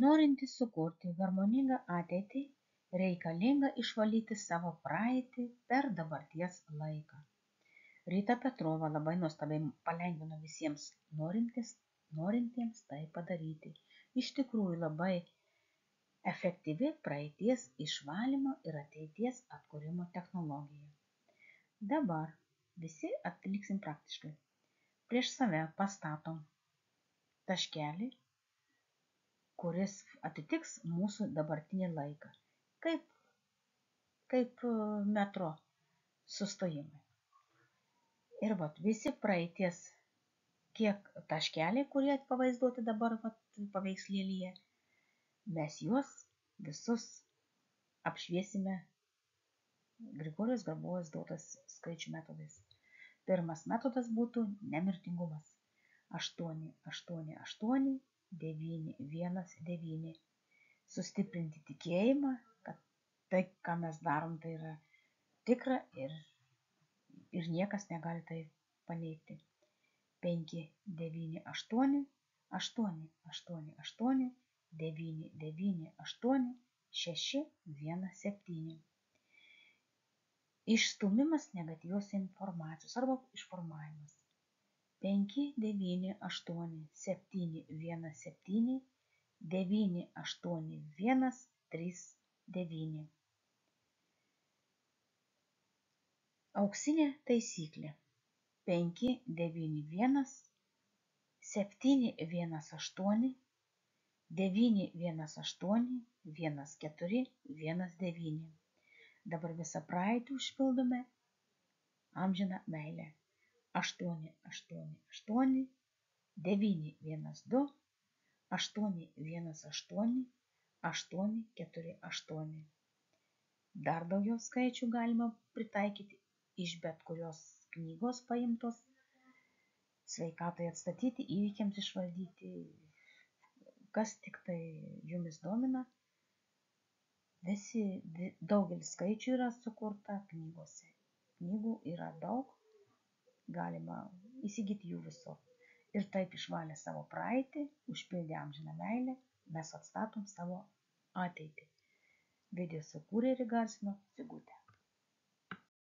Norintys sukurti harmoningą ateitį, reikalinga išvalyti savo praeitį per dabarties laiką. Rita Petrova labai nuostabiai palengvino visiems norintiems tai padaryti. Iš tikrųjų labai efektyvi praeities išvalymo ir ateities atkūrimo technologija. Dabar visi atliksim praktiškai. Prieš save pastatom taškelį, kuris atitiks mūsų dabartinį laiką, kaip metro sustojimai. Ir visi praeities kiek taškeliai, kurie pavaizduoti dabar paveikslėlyje, mes juos visus apšviesime Grigorijaus Grabojaus duotas skaičių metodais. Pirmas metodas būtų nemirtingumas. 8, 8, 8, 9, 1, 9. Sustiprinti tikėjimą, kad tai, ką mes darom, tai yra tikra ir niekas negali tai paneigti. 5, 9, 8, 8, 8, 8, 9, 9, 8, 6, 1, 7. Išstūmimas negatyvios informacijos arba išformavimas. 5, 9, 8, 7, 1, 7, 9, 8, 1, 3, 9. Auksinė taisyklė. 5, 9, 1, 7, 1, 8, 9, 1, 8, 1, 4, 1, 9. Dabar visą praeitį užpildome amžiną meilę. 8, 8, 8, 9, 1, 2, 8, 1, 8, 8, 4, 8. Dar daugiau skaičių galima pritaikyti iš bet kurios knygos paimtos, sveikatai atstatyti, įvykiams išvaldyti, kas tik tai jumis domina. Daugelis skaičių yra sukurta knygose. Knygų yra daug, galima įsigyti jų visur. Ir taip išvalę savo praeitį, užpildę amžiną meilę, mes atstatom savo ateitį. Video sukūrė ir įgarsino Sigutė.